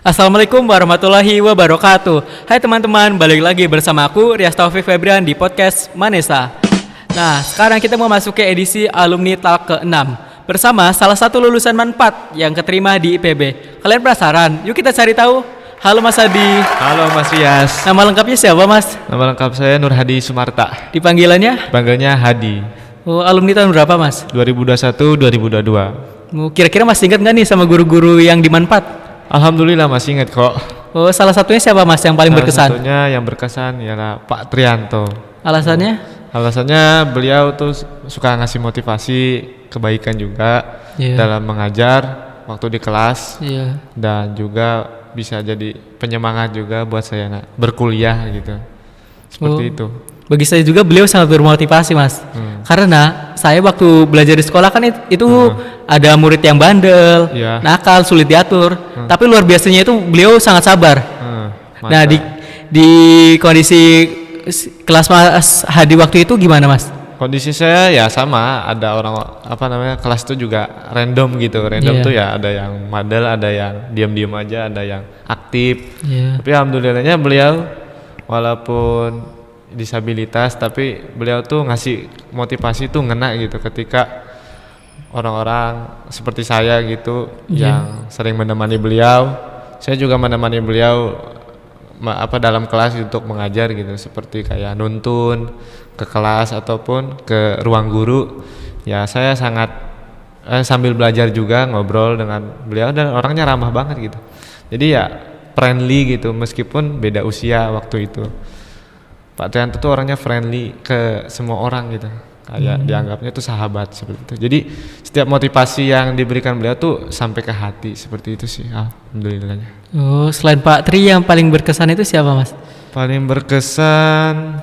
Assalamualaikum warahmatullahi wabarakatuh. Hai teman-teman, balik lagi bersama aku Rias Taufik Febrian di podcast Manesa. Nah, sekarang kita mau masuk ke edisi alumni talk ke-6 bersama salah satu lulusan MAN4 yang keterima di IPB. Kalian penasaran? Yuk kita cari tahu. Halo Mas Hadi. Halo Mas Rias. Nama lengkapnya siapa Mas? Nama lengkap saya Nur Hadi Sumarta. Dipanggilannya? Panggilnya Hadi. Oh, alumni tahun berapa Mas? 2021-2022. Oh, kira-kira Mas ingat nggak nih sama guru-guru yang di MAN4? Alhamdulillah masih ingat kok. Oh, salah satunya siapa Mas yang paling berkesan? Salah satunya yang berkesan ialah Pak Trianto. Alasannya? Alasannya beliau tuh suka ngasih motivasi kebaikan juga dalam mengajar waktu di kelas dan juga bisa jadi penyemangat juga buat saya berkuliah gitu. Seperti itu. Bagi saya juga beliau sangat bermotivasi Mas. Karena saya waktu belajar di sekolah kan itu ada murid yang bandel, nakal, sulit diatur. Tapi luar biasanya itu beliau sangat sabar. Nah di kondisi kelas Mas Hadi waktu itu gimana Mas? Kondisi saya ya sama, ada orang kelas itu juga random gitu. Random tuh ya ada yang madel, ada yang diam-diam aja, ada yang aktif. Tapi alhamdulillahnya beliau walaupun disabilitas tapi beliau tuh ngasih motivasi tuh ngena gitu ketika orang-orang seperti saya gitu yang sering menemani beliau. Saya juga menemani beliau dalam kelas untuk mengajar gitu, seperti kayak nuntun ke kelas ataupun ke ruang guru. Ya saya sangat sambil belajar juga ngobrol dengan beliau dan orangnya ramah banget gitu. Jadi ya friendly gitu meskipun beda usia waktu itu. Pak Trianto tuh orangnya friendly ke semua orang gitu, kayak dianggapnya tuh sahabat seperti itu. Jadi setiap motivasi yang diberikan beliau tuh sampai ke hati seperti itu sih, alhamdulillahnya. Oh, selain Pak Tri yang paling berkesan itu siapa Mas? Paling berkesan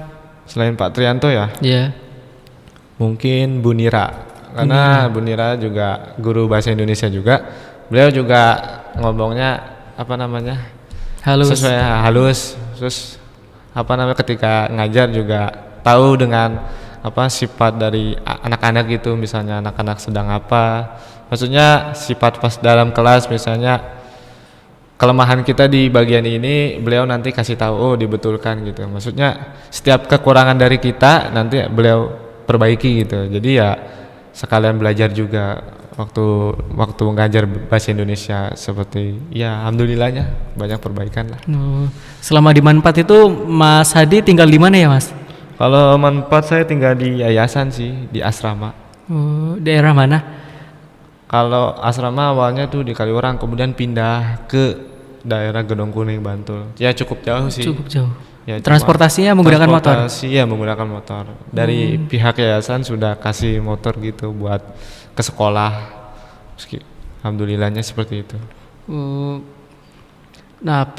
selain Pak Trianto ya? Iya. Mungkin Bu Nira, karena Bu Nira juga guru bahasa Indonesia juga. Beliau juga ngomongnya halus, sesuai halus, terus ketika ngajar juga tahu dengan sifat dari anak-anak gitu, misalnya anak-anak sedang apa, maksudnya sifat pas dalam kelas, misalnya kelemahan kita di bagian ini beliau nanti kasih tahu, dibetulkan gitu, maksudnya setiap kekurangan dari kita nanti beliau perbaiki gitu. Jadi ya sekalian belajar juga waktu mengajar bahasa Indonesia, seperti ya alhamdulillahnya banyak perbaikan lah. Selama di MAN4 itu Mas Hadi tinggal di mana ya Mas? Kalau MAN4 saya tinggal di yayasan sih, di asrama. Daerah mana? Kalau asrama awalnya tuh di Kaliurang, kemudian pindah ke daerah Gedong Kuning, Bantul. Ya cukup jauh sih. Cukup jauh. Ya, transportasinya menggunakan motor? Iya menggunakan motor. Dari pihak yayasan sudah kasih motor gitu buat ke sekolah. Alhamdulillahnya seperti itu. Nah,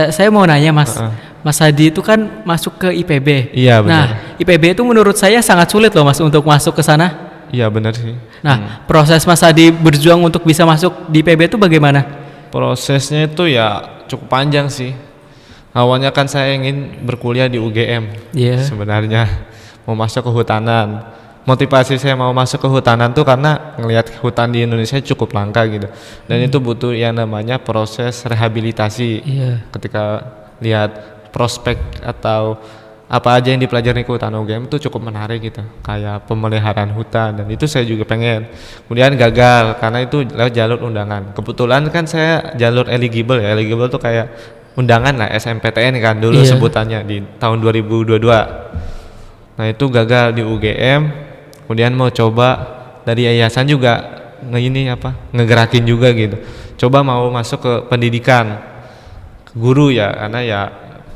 saya mau nanya Mas, Mas Hadi itu kan masuk ke IPB. Iya benar. Nah, IPB itu menurut saya sangat sulit loh Mas untuk masuk ke sana. Iya benar sih. Nah, proses Mas Hadi berjuang untuk bisa masuk di IPB itu bagaimana? Prosesnya itu ya cukup panjang sih. Awalnya kan saya ingin berkuliah di UGM. Sebenarnya mau masuk ke hutanan. Motivasi saya mau masuk ke hutanan tuh karena ngelihat hutan di Indonesia cukup langka gitu. Dan itu butuh yang namanya proses rehabilitasi. Ketika lihat prospek atau apa aja yang dipelajari ke hutan UGM itu cukup menarik gitu. Kayak pemeliharaan hutan, dan itu saya juga pengen. Kemudian gagal karena itu lewat jalur undangan. Kebetulan kan saya jalur eligible ya. Eligible tuh kayak undangan lah, SMPTN kan dulu sebutannya di tahun 2022. Nah itu gagal di UGM. Kemudian mau coba dari yayasan juga ngegerakin juga gitu. Coba mau masuk ke pendidikan, guru ya, karena ya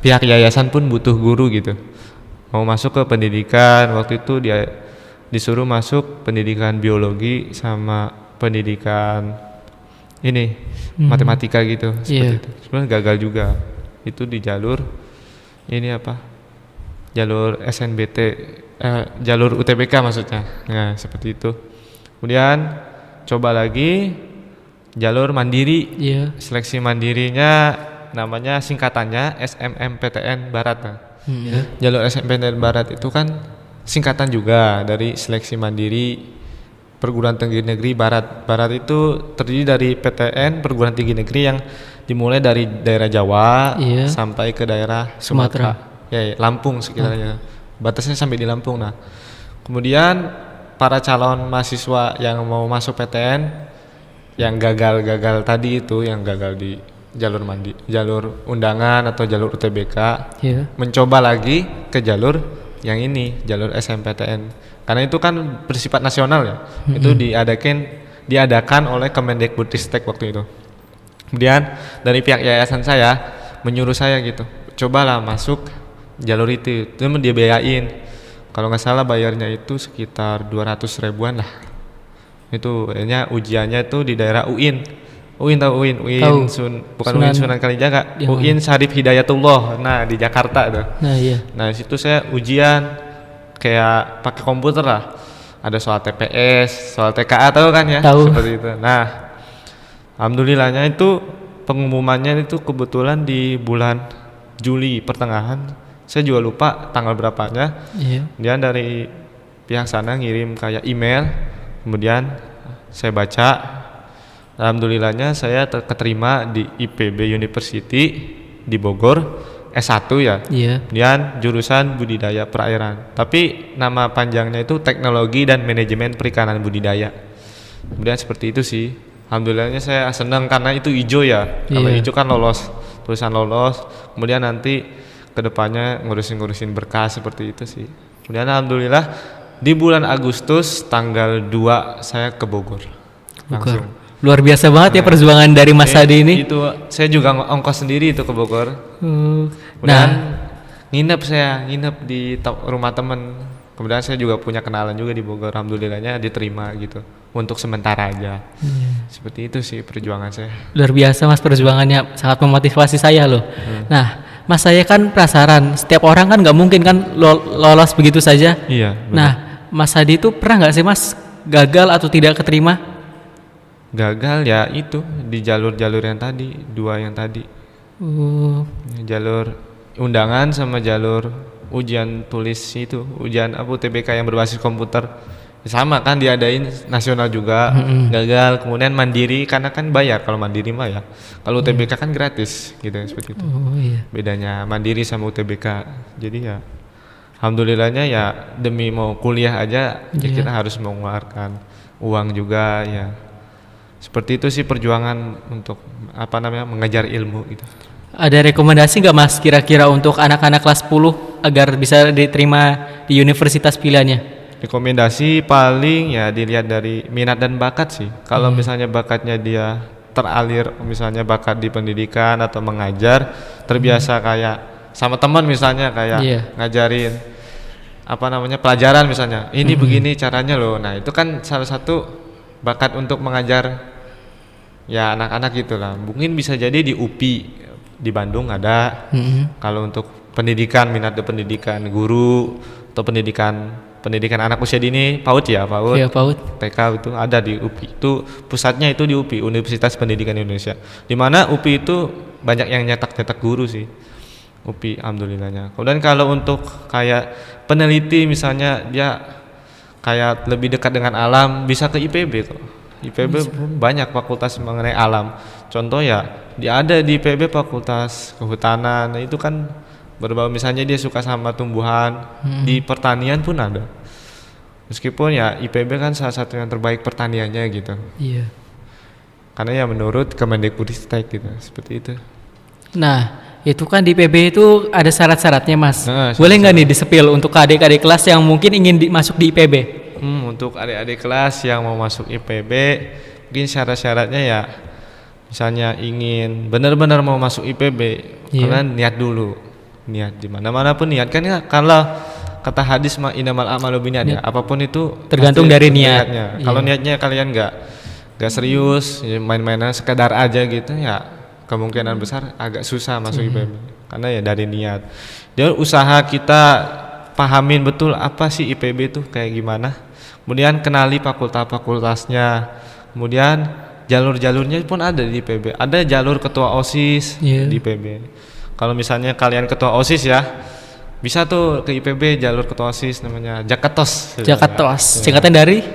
pihak yayasan pun butuh guru gitu. Mau masuk ke pendidikan, waktu itu dia disuruh masuk pendidikan biologi sama pendidikan matematika gitu, seperti itu. Sebenarnya gagal juga. Itu di jalur jalur SNBT, jalur UTBK maksudnya. Nah, seperti itu. Kemudian coba lagi jalur mandiri. Seleksi mandirinya namanya singkatannya SMMPTN Barat. Jalur SMMPTN Barat itu kan singkatan juga dari seleksi mandiri perguruan tinggi negeri Barat. Barat itu terdiri dari PTN perguruan tinggi negeri yang dimulai dari daerah Jawa sampai ke daerah Sumatera. Ya, Lampung sekitarnya. Batasnya sampai di Lampung. Nah, kemudian para calon mahasiswa yang mau masuk PTN yang gagal tadi itu, yang gagal di jalur undangan atau jalur UTBK, mencoba lagi ke jalur yang ini, jalur SMPTN. Karena itu kan bersifat nasional ya. Itu diadakan oleh Kemendikbudristek waktu itu. Kemudian dari pihak yayasan saya menyuruh saya gitu, cobalah masuk jalur itu dia biayain. Kalau nggak salah bayarnya itu sekitar 200 ribuan lah. Itu kayaknya ujiannya itu di daerah UIN. Tahu UIN bukan UIN Sunan Kalijaga, UIN Syarif Hidayatullah. Nah, di Jakarta tuh. Nah, situ saya ujian kayak pakai komputer lah. Ada soal TPS, soal TKA, tahu kan ya? Tahu. Seperti itu. Nah, alhamdulillahnya itu pengumumannya itu kebetulan di bulan Juli pertengahan. Saya juga lupa tanggal berapanya. Dia dari pihak sana ngirim kayak email. Kemudian saya baca. Alhamdulillahnya saya keterima di IPB University di Bogor. S1 ya. Kemudian jurusan budidaya perairan. Tapi nama panjangnya itu Teknologi dan Manajemen Perikanan Budidaya. Kemudian seperti itu sih. Alhamdulillahnya saya senang karena itu hijau ya. Kalau hijau kan lolos, tulisan lolos. Kemudian nanti kedepannya ngurusin berkas seperti itu sih. Kemudian alhamdulillah di bulan Agustus tanggal 2 saya ke Bogor. Langsung. Luar biasa banget ya perjuangan dari Mas Hadi ini. Itu saya juga ongkos sendiri itu ke Bogor. Kemudian nginep di rumah temen. Kemudian saya juga punya kenalan juga di Bogor. Alhamdulillahnya diterima gitu untuk sementara aja. Seperti itu sih perjuangan saya. Luar biasa Mas, perjuangannya sangat memotivasi saya loh. Nah, Mas, saya kan penasaran, setiap orang kan nggak mungkin kan lolos begitu saja. Iya. Benar. Nah, Mas Hadi itu pernah nggak sih Mas gagal atau tidak keterima? Gagal ya itu di jalur-jalur yang tadi, 2 yang tadi. Jalur undangan sama jalur ujian tulis itu, ujian UTBK yang berbasis komputer. Sama kan diadain nasional juga, gagal. Kemudian mandiri karena kan bayar, kalau mandiri mah ya. Kalau UTBK kan gratis gitu seperti itu. Bedanya mandiri sama UTBK. Jadi ya alhamdulillahnya ya demi mau kuliah aja kita harus mengeluarkan uang juga ya. Seperti itu sih perjuangan untuk mengejar ilmu gitu. Ada rekomendasi nggak Mas kira-kira untuk anak-anak kelas 10 agar bisa diterima di universitas pilihannya? Rekomendasi paling ya dilihat dari minat dan bakat sih. Kalau misalnya bakatnya dia teralir, misalnya bakat di pendidikan atau mengajar, terbiasa kayak sama teman misalnya kayak ngajarin pelajaran misalnya. Ini begini caranya loh. Nah, itu kan salah satu bakat untuk mengajar ya anak-anak gitulah. Mungkin bisa jadi di UPI di Bandung ada. Kalau untuk pendidikan, minat di pendidikan guru atau pendidikan anak usia dini PAUD TK itu ada di UPI. Itu pusatnya itu di UPI, Universitas Pendidikan Indonesia. Di mana UPI itu banyak yang nyetak guru sih. UPI alhamdulillahnya. Kemudian kalau untuk kayak peneliti misalnya dia kayak lebih dekat dengan alam bisa ke IPB kok. IPB banyak fakultas mengenai alam. Contoh ya, ada di IPB fakultas kehutanan. Nah, itu kan berbau misalnya dia suka sama tumbuhan, di pertanian pun ada. Meskipun ya IPB kan salah satu yang terbaik pertaniannya gitu. Iya. Karena ya menurut Kemendikbudristek gitu, seperti itu. Nah, itu kan di IPB itu ada syarat-syaratnya Mas. Boleh nggak nih disepil untuk adik-adik kelas yang mungkin ingin masuk di IPB? Untuk adik-adik kelas yang mau masuk IPB, mungkin syarat-syaratnya ya, misalnya ingin benar-benar mau masuk IPB, kalian niat dulu, niat di mana-mana pun niat kan ya. Kalau kata hadis mah innamal a'malu binniyat ya, apapun itu tergantung dari niatnya. Kalau niatnya kalian nggak serius, main-mainan sekedar aja gitu ya, kemungkinan besar agak susah masuk IPB karena ya dari niat. Dia usaha kita pahamin betul apa sih IPB itu kayak gimana. Kemudian kenali fakultasnya. Kemudian jalur-jalurnya pun ada di IPB. Ada jalur ketua OSIS di IPB. Kalau misalnya kalian ketua OSIS ya, bisa tuh ke IPB jalur ketua OSIS namanya Jakatos. Jakatos. Singkatan dari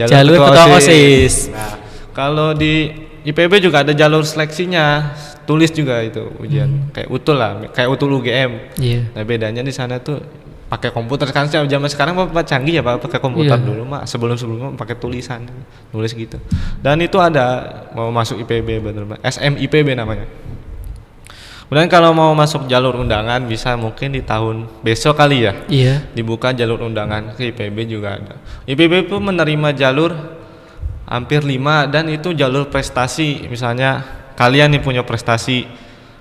jalur ketua OSIS. Nah, kalau di IPB juga ada jalur seleksinya, tulis juga itu ujian kayak utul lah, kayak utul UGM. Nah bedanya di sana tuh pakai komputer. Kan zaman sekarang Pak canggih ya Pak, pakai komputer dulu mah sebelum pakai tulisan, nulis gitu. Dan itu ada mau masuk IPB bener-bener SMIPB namanya. Kemudian kalau mau masuk jalur undangan bisa mungkin di tahun besok kali ya. Dibuka jalur undangan ke IPB juga ada. IPB pun menerima jalur hampir 5 dan itu jalur prestasi. Misalnya kalian nih punya prestasi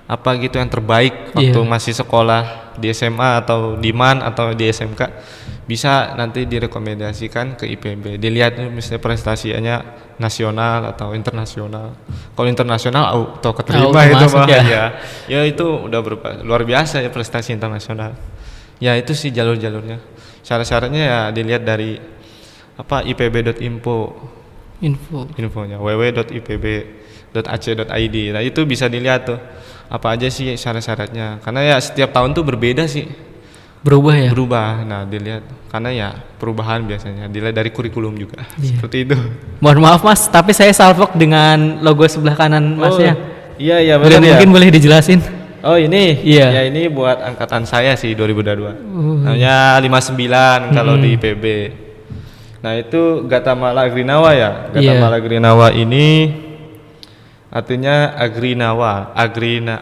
apa gitu yang terbaik waktu masih sekolah di SMA atau di MAN atau di SMK, bisa nanti direkomendasikan ke IPB. Dilihat misalnya prestasinya nasional atau internasional. Kalau internasional auto keterima itu Pak. Ya itu udah luar biasa ya prestasi internasional. Ya itu sih jalur-jalurnya. Syarat-syaratnya ya dilihat dari apa ipb.info. Infonya www.ipb.ac.id. Nah itu bisa dilihat tuh apa aja sih syarat-syaratnya, karena ya setiap tahun tuh berbeda sih, berubah. Nah dilihat karena ya perubahan biasanya dilihat dari kurikulum juga. Seperti itu. Mohon maaf Mas, tapi saya salvok dengan logo sebelah kanan Masnya. Iya benar ya. Mungkin boleh dijelasin. Oh ini ya ini buat angkatan saya sih 2022. Namanya 59 kalau di IPB. Nah itu Gatamala Agrinawa ya. Gatamala Agrinawa ini artinya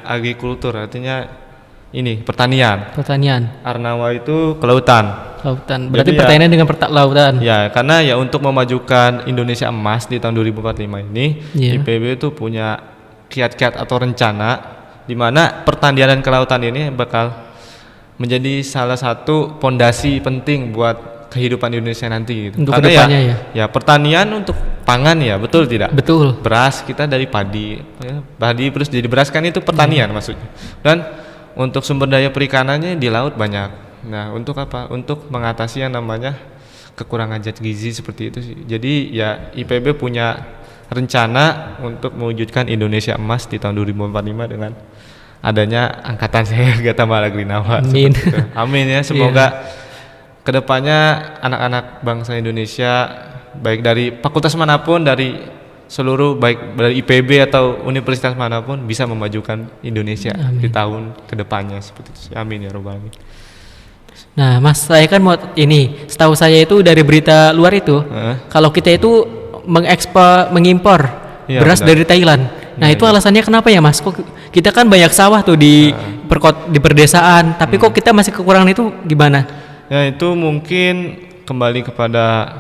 agrikultur, artinya ini pertanian. Arnawa itu kelautan. Berarti jadi pertanian dengan lautan. Ya, karena ya untuk memajukan Indonesia emas di tahun 2045 ini, IPB itu punya kiat-kiat atau rencana di mana pertanian dan kelautan ini bakal menjadi salah satu pondasi penting buat kehidupan Indonesia nanti gitu. Untuk kedepannya ya pertanian untuk pangan ya, betul tidak? Betul. Beras kita dari padi terus jadi beras kan itu pertanian maksudnya. Dan untuk sumber daya perikanannya di laut banyak. Nah untuk apa? Untuk mengatasi yang namanya kekurangan zat gizi seperti itu sih. Jadi ya IPB punya rencana untuk mewujudkan Indonesia emas di tahun 2045 dengan adanya angkatan saya Gatamala Agrinawa. Amin ya, semoga kedepannya anak-anak bangsa Indonesia baik dari fakultas manapun, dari seluruh baik dari IPB atau universitas manapun bisa memajukan Indonesia di tahun kedepannya seperti itu. Amin ya robbal alamin. Nah Mas, saya kan mau ini, setahu saya itu dari berita luar itu kalau kita itu mengimpor beras dari Thailand. Nah itu alasannya kenapa ya Mas? Kok kita kan banyak sawah tuh di perdesaan, tapi kok kita masih kekurangan itu gimana? Ya itu mungkin kembali kepada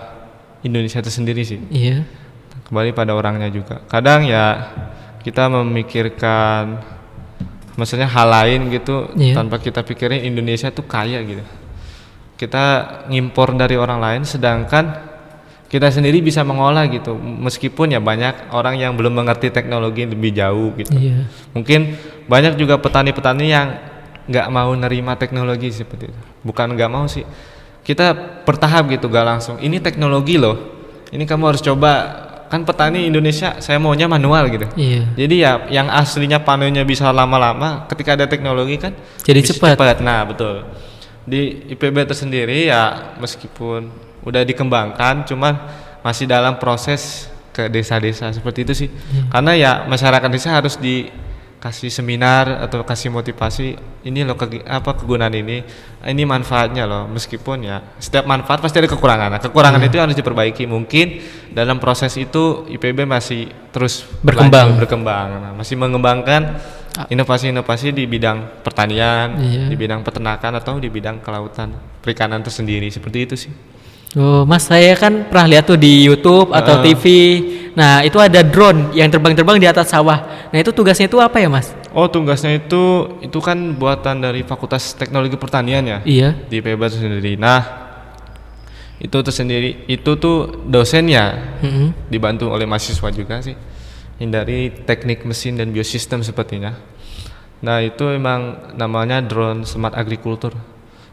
Indonesia itu sendiri sih. Kembali pada orangnya juga. Kadang ya kita memikirkan maksudnya hal lain gitu tanpa kita pikirin Indonesia tuh kaya gitu. Kita ngimpor dari orang lain sedangkan kita sendiri bisa mengolah gitu. Meskipun ya banyak orang yang belum mengerti teknologi lebih jauh gitu. Mungkin banyak juga petani-petani yang nggak mau nerima teknologi seperti itu. Bukan nggak mau sih, kita bertahap gitu, gak langsung ini teknologi loh, ini kamu harus coba. Kan petani Indonesia saya maunya manual gitu. Jadi ya yang aslinya panennya bisa lama-lama, ketika ada teknologi kan jadi cepat. Nah betul, di IPB tersendiri ya meskipun udah dikembangkan cuman masih dalam proses ke desa-desa seperti itu sih. Karena ya masyarakat desa harus kasih seminar atau kasih motivasi, ini loh kegunaan ini manfaatnya loh. Meskipun ya setiap manfaat pasti ada kekurangan. Nah, kekurangan itu harus diperbaiki. Mungkin dalam proses itu IPB masih terus berkembang. Nah, masih mengembangkan inovasi-inovasi di bidang pertanian, di bidang peternakan atau di bidang kelautan, perikanan tersendiri seperti itu sih. Oh Mas, saya kan pernah lihat tuh di YouTube atau TV. Nah itu ada drone yang terbang-terbang di atas sawah. Nah itu tugasnya itu apa ya Mas? Oh tugasnya itu kan buatan dari Fakultas Teknologi Pertanian ya. Di IPB sendiri. Nah itu tersendiri, itu tuh dosennya dibantu oleh mahasiswa juga sih. Ini dari teknik mesin dan biosistem sepertinya. Nah itu emang namanya drone smart agriculture.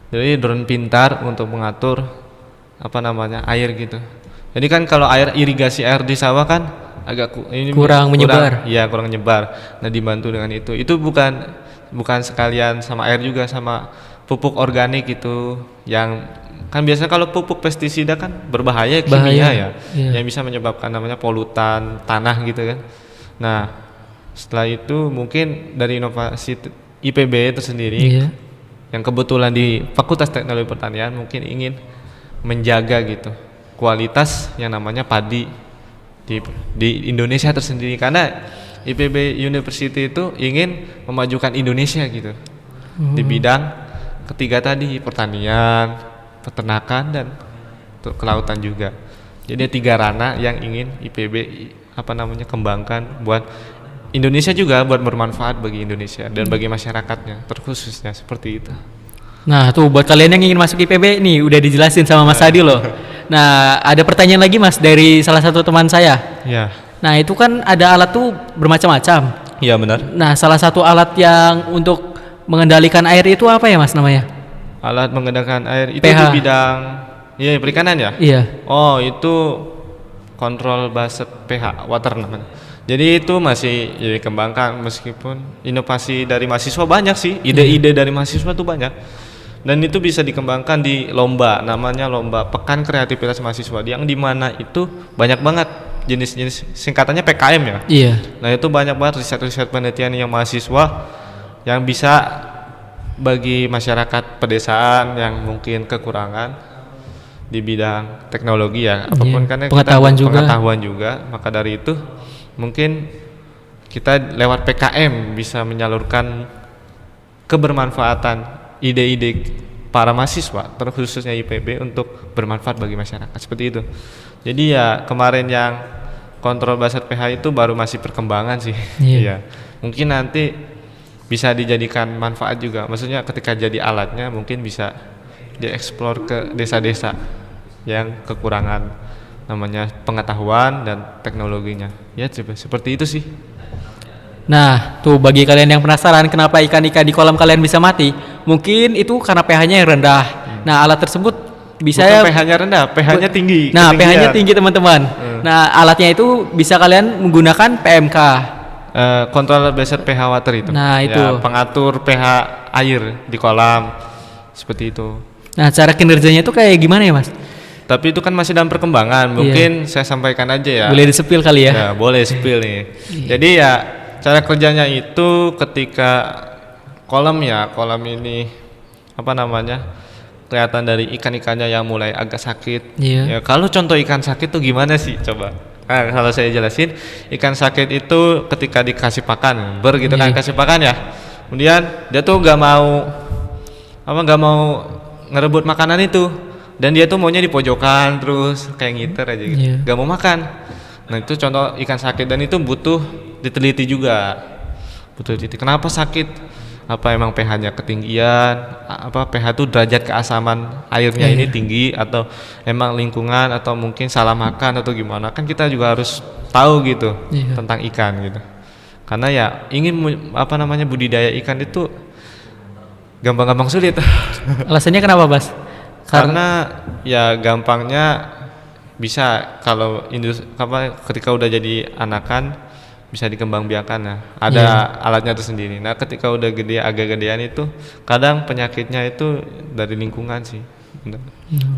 Jadi drone pintar untuk mengatur air gitu. Jadi kan kalau irigasi air di sawah kan agak kurang menyebar. Kurang menyebar. Nah dibantu dengan itu bukan sekalian sama air juga, sama pupuk organik gitu yang kan biasanya kalau pupuk pestisida kan berbahaya kimia ya, yang bisa menyebabkan namanya polutan tanah gitu kan. Nah setelah itu mungkin dari inovasi IPB itu sendiri yang kebetulan di Fakultas Teknologi Pertanian mungkin ingin menjaga gitu kualitas yang namanya padi di Indonesia tersendiri, karena IPB University itu ingin memajukan Indonesia gitu di bidang ketiga tadi, pertanian, peternakan, dan kelautan juga. Jadi 3 ranah yang ingin IPB kembangkan buat Indonesia juga, buat bermanfaat bagi Indonesia dan bagi masyarakatnya terkhususnya, seperti itu. Nah tuh buat kalian yang ingin masuk IPB nih udah dijelasin sama Mas Adi loh. Nah ada pertanyaan lagi Mas dari salah satu teman saya. Ya. Nah itu kan ada alat tuh bermacam-macam. Iya benar. Nah salah satu alat yang untuk mengendalikan air itu apa ya Mas namanya? Alat mengendalikan air itu pH. di bidang perikanan ya? Iya. Oh itu kontrol base pH water namanya. Jadi itu masih dikembangkan, meskipun inovasi dari mahasiswa banyak sih, ide-ide dari mahasiswa tuh banyak. Dan itu bisa dikembangkan di lomba, namanya lomba Pekan Kreativitas Mahasiswa, yang dimana itu banyak banget jenis-jenis, singkatannya PKM ya. Iya. Nah itu banyak banget riset-riset penelitian yang mahasiswa yang bisa bagi masyarakat pedesaan yang mungkin kekurangan di bidang teknologi ya, apapun kan pengetahuan juga. Maka dari itu mungkin kita lewat PKM bisa menyalurkan kebermanfaatan ide-ide para mahasiswa, terkhususnya IPB, untuk bermanfaat bagi masyarakat, seperti itu. Jadi ya kemarin yang kontrol base pH itu baru masih perkembangan sih. Iya. Mungkin nanti bisa dijadikan manfaat juga, maksudnya ketika jadi alatnya mungkin bisa dieksplor ke desa-desa yang kekurangan namanya pengetahuan dan teknologinya. Ya seperti itu sih. Nah tuh bagi kalian yang penasaran kenapa ikan-ikan di kolam kalian bisa mati, mungkin itu karena pH-nya yang rendah. Nah alat tersebut bisa pH-nya rendah, pH-nya tinggi. Nah pH-nya tinggi teman-teman. Nah alatnya itu bisa kalian menggunakan PMK, controller based pH water itu. Nah itu ya, pengatur pH air di kolam, seperti itu. Nah cara kinerjanya itu kayak gimana ya Mas? Tapi itu kan masih dalam perkembangan, mungkin saya sampaikan aja ya. Boleh di-spill kali ya? Ya boleh spill nih. Jadi ya cara kerjanya itu ketika kolam ini kelihatan dari ikan-ikannya yang mulai agak sakit. Ya kalau contoh ikan sakit tuh gimana sih coba? Nah, kalau saya jelasin, ikan sakit itu ketika dikasih pakan, kan kasih pakan ya. Kemudian dia tuh nggak mau ngerebut makanan itu, dan dia tuh maunya di pojokan terus kayak ngiter aja gitu, nggak mau makan. Nah itu contoh ikan sakit, dan itu butuh diteliti juga. Kenapa sakit? Apa emang pH-nya ketinggian? pH itu derajat keasaman airnya ini tinggi, atau emang lingkungan, atau mungkin salah makan atau gimana? Kan kita juga harus tahu gitu tentang ikan gitu. Karena ya ingin budidaya ikan itu gampang-gampang sulit. Alasannya kenapa, Bas? Karena ya gampangnya bisa kalau ketika udah jadi anakan bisa dikembangbiakan ya. Ada alatnya tersendiri. Nah, ketika udah agak gedean itu kadang penyakitnya itu dari lingkungan sih.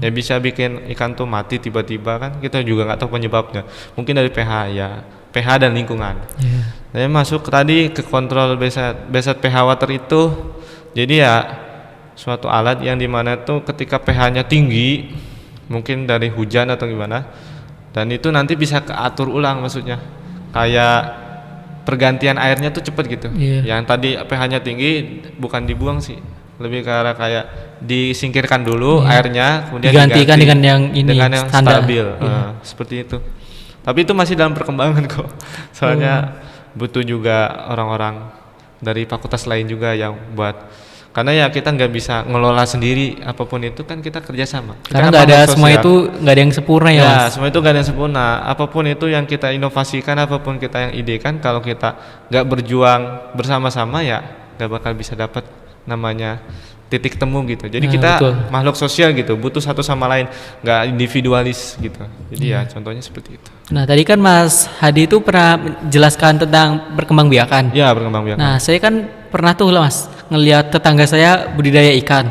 Ya bisa bikin ikan tuh mati tiba-tiba, kan kita juga nggak tahu penyebabnya. Mungkin dari pH dan lingkungan. Saya masuk tadi ke kontrol based pH water itu. Jadi ya suatu alat yang dimana tuh ketika pH-nya tinggi, mungkin dari hujan atau gimana, dan itu nanti bisa keatur ulang, maksudnya kayak pergantian airnya tuh cepet gitu. Yang tadi pH-nya tinggi bukan dibuang sih, lebih ke arah kayak disingkirkan dulu airnya, kemudian digantikan dengan yang standar. Stabil. Seperti itu. Tapi itu masih dalam perkembangan kok. Soalnya butuh juga orang-orang dari fakultas lain juga yang buat. Karena ya kita nggak bisa ngelola sendiri apapun itu, kan kita kerjasama. Karena nggak ada semua itu, nggak ada yang sempurna ya. Ya semua itu nggak ada yang sempurna. Apapun itu yang kita inovasikan, apapun kita yang idekan, kalau kita nggak berjuang bersama-sama ya nggak bakal bisa dapat namanya titik temu gitu. Jadi kita makhluk sosial gitu, butuh satu sama lain, nggak individualis gitu. Jadi ya contohnya seperti itu. Nah tadi kan Mas Hadi itu pernah menjelaskan tentang perkembangbiakan. Ya, perkembangbiakan. Nah saya kan pernah tuh lah Mas ngelihat tetangga saya budidaya ikan.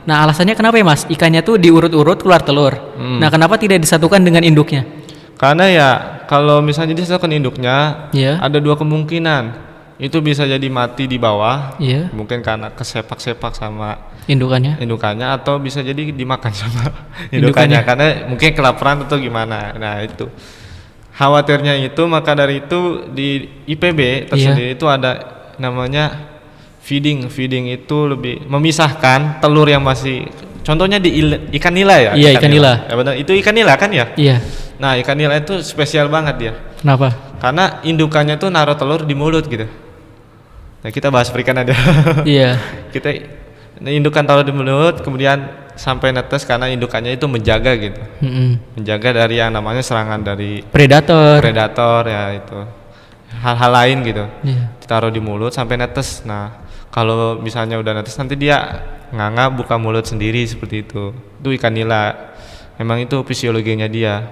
Nah alasannya kenapa ya Mas? Ikannya tuh diurut-urut keluar telur. Nah kenapa tidak disatukan dengan induknya? Karena ya kalau misalnya disatukan induknya, ada dua kemungkinan. Itu bisa jadi mati di bawah, mungkin karena kesepak-sepak sama indukannya, atau bisa jadi dimakan sama indukannya karena mungkin kelaparan atau gimana. Nah itu khawatirnya itu, maka dari itu di IPB tersendiri itu ada namanya feeding itu lebih memisahkan telur yang masih, contohnya di ikan nila ya. Iya, ikan nila. Ya benar, itu ikan nila kan ya? Iya. Nah ikan nila itu spesial banget dia. Kenapa? Karena indukannya tuh naruh telur di mulut gitu. Nah kita bahas perikanan aja. Iya. Kita indukan taruh di mulut, kemudian sampai netes karena indukannya itu menjaga gitu. Menjaga dari yang namanya serangan dari predator ya itu. Hal-hal lain gitu. Ditaruh di mulut sampai netes. Nah kalau misalnya udah netes nanti dia nganga buka mulut sendiri seperti itu. Itu ikan nila. Memang itu fisiologinya dia.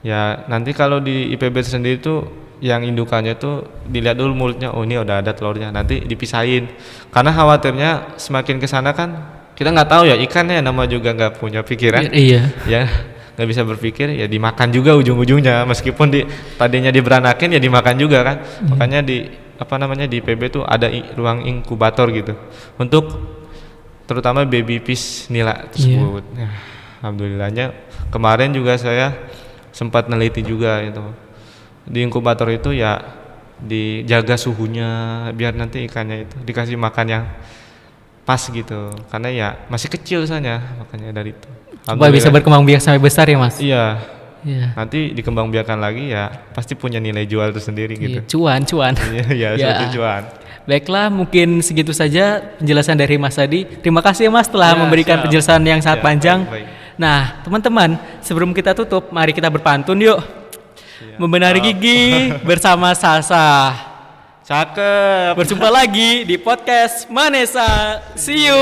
Ya nanti kalau di IPB sendiri tuh yang indukannya tuh dilihat dulu mulutnya, oh ini udah ada telurnya, nanti dipisahin. Karena khawatirnya semakin kesana kan kita nggak tahu ya, ikannya nama juga nggak punya pikiran. Iya. Ya nggak bisa berpikir, ya dimakan juga ujung-ujungnya. Meskipun tadinya diberanakin ya dimakan juga kan. Makanya di IPB tuh ada ruang inkubator gitu untuk terutama baby fish nila tersebut. Alhamdulillahnya kemarin juga saya sempat neliti juga itu. Di inkubator itu ya dijaga suhunya biar nanti ikannya itu dikasih makan yang pas gitu, karena ya masih kecil soalnya, makanya dari itu supaya bisa berkembang biak sampai besar ya Mas. Iya. Nanti dikembang biakan lagi ya pasti punya nilai jual tersendiri gitu. Cuan. Iya, seperti cuan. Baiklah, mungkin segitu saja penjelasan dari Mas Hadi. Terima kasih ya Mas telah memberikan penjelasan yang sangat panjang. Baik. Nah teman-teman, sebelum kita tutup mari kita berpantun yuk. Membenari gigi bersama Sasa. Cakep. Berjumpa lagi di podcast Manesa. See you.